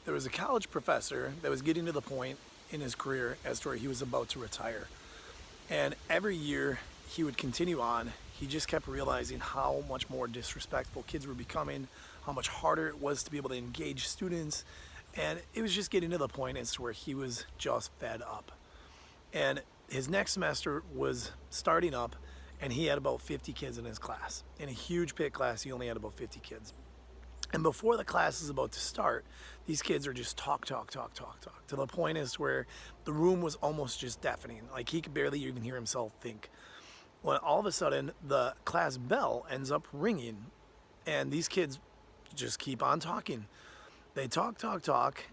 there was a college professor that was getting to the point in his career as to where he was about to retire. And every year he would continue on. He just kept realizing how much more disrespectful kids were becoming, how much harder it was to be able to engage students. And it was just getting to the point as to where he was just fed up. And his next semester was starting up, and he had about 50 kids in his class. In a huge pit class, he only had about 50 kids. And before the class is about to start, these kids are just talk, to the point is where the room was almost just deafening. Like he could barely even hear himself think. When all of a sudden, the class bell ends up ringing, and these kids just keep on talking. They talk,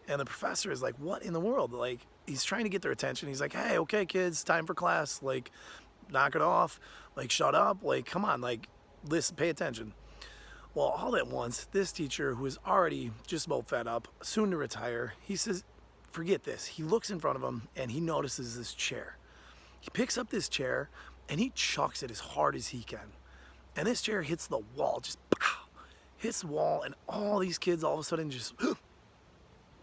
and the professor is like, what in the world? Like, he's trying to get their attention. He's like, hey, okay, kids, time for class. Like, knock it off. Like, shut up. Like, come on. Like, listen, pay attention. Well, all at once, this teacher, who is already just about fed up, soon to retire, he says, forget this. He looks in front of him, and he notices this chair. He picks up this chair, and he chucks it as hard as he can. And this chair hits the wall, just pow, hits the wall, and all these kids all of a sudden just,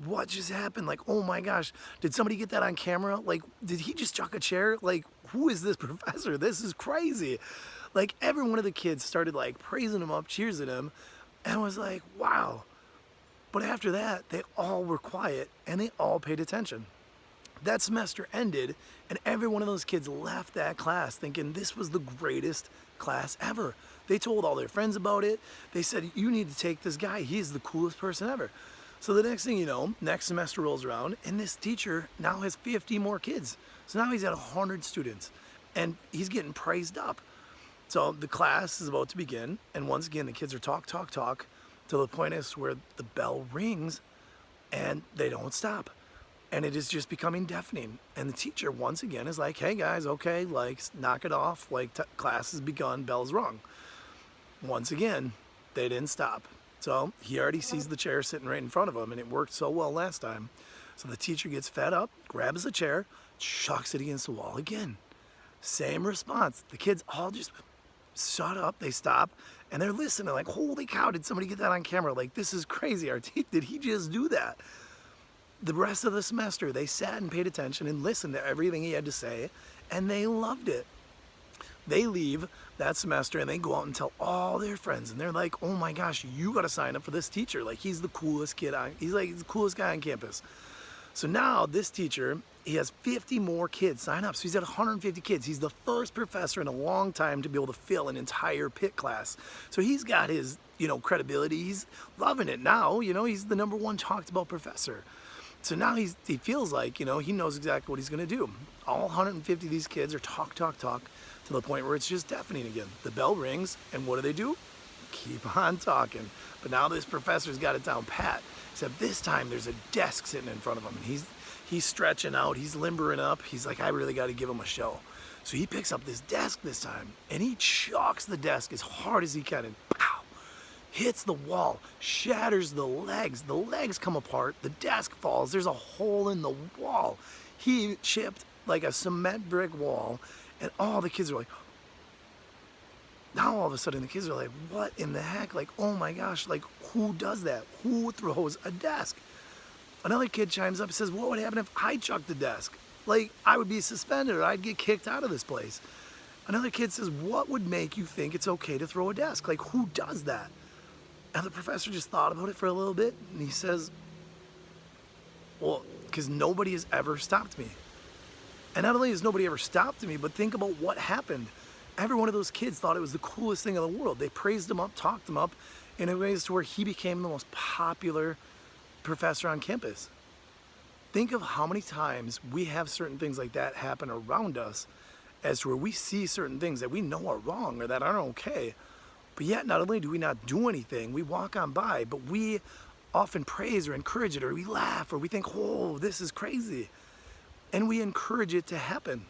what just happened? Like, oh my gosh, did somebody get that on camera? Like, did he just chuck a chair? Like, who is this professor? This is crazy. Like, every one of the kids started like praising him up, cheersing him, and was like, wow. But after that, they all were quiet and they all paid attention. That semester ended, and every one of those kids left that class thinking this was the greatest class ever. They told all their friends about it. They said, you need to take this guy. He's the coolest person ever. So the next thing you know, next semester rolls around, and this teacher now has 50 more kids. So now he's at 100 students, and he's getting praised up. So the class is about to begin, and once again, the kids are talk, to the point is where the bell rings, and they don't stop. And it is just becoming deafening. And the teacher, once again, is like, hey guys, okay, like, knock it off. Like, class has begun, bell's rung. Once again, they didn't stop. So he already sees the chair sitting right in front of him, and it worked so well last time. So the teacher gets fed up, grabs the chair, chucks it against the wall again. Same response. The kids all just shut up, they stop, and they're listening like, holy cow, did somebody get that on camera? Like, this is crazy. Did he just do that? The rest of the semester, they sat and paid attention and listened to everything he had to say, and they loved it. They leave that semester and they go out and tell all their friends, and they're like, oh my gosh, you got to sign up for this teacher. Like, he's the coolest kid he's like the coolest guy on campus. So now this teacher, he has 50 more kids sign up. So he's at 150 kids. He's the first professor in a long time to be able to fill an entire pit class. So he's got his, credibility. He's loving it now. He's the #1 talked about professor. So now he feels like, he knows exactly what he's going to do. All 150 of these kids are talk to the point where it's just deafening again. The bell rings, and what do? Keep on talking. But now this professor's got it down pat, except this time there's a desk sitting in front of him, and he's stretching out, he's limbering up. He's like, I really got to give him a show. So he picks up this desk this time, and he chucks the desk as hard as he can, and pow! Hits the wall, shatters the legs. The legs come apart, the desk falls, there's a hole in the wall. He chipped like a cement brick wall, and all the kids are like, now all of a sudden the kids are like, what in the heck? Like, oh my gosh, like, who does that? Who throws a desk? Another kid chimes up and says, what would happen if I chucked the desk? Like, I would be suspended or I'd get kicked out of this place. Another kid says, what would make you think it's okay to throw a desk? Like, who does that? And the professor just thought about it for a little bit, and he says, well, because nobody has ever stopped me. And not only has nobody ever stopped me, but think about what happened. Every one of those kids thought it was the coolest thing in the world. They praised him up, talked him up in a ways to where he became the most popular professor on campus. Think of how many times we have certain things like that happen around us, as to where we see certain things that we know are wrong or that aren't okay. But yet, not only do we not do anything, we walk on by, but we often praise or encourage it, or we laugh, or we think, oh, this is crazy. And we encourage it to happen.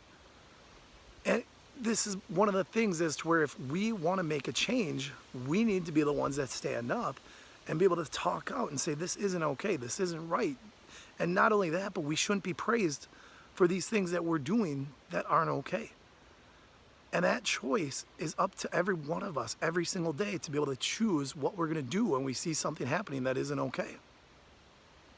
And this is one of the things as to where if we want to make a change, we need to be the ones that stand up and be able to talk out and say, this isn't okay, this isn't right. And not only that, but we shouldn't be praised for these things that we're doing that aren't okay. And that choice is up to every one of us every single day to be able to choose what we're going to do when we see something happening that isn't okay.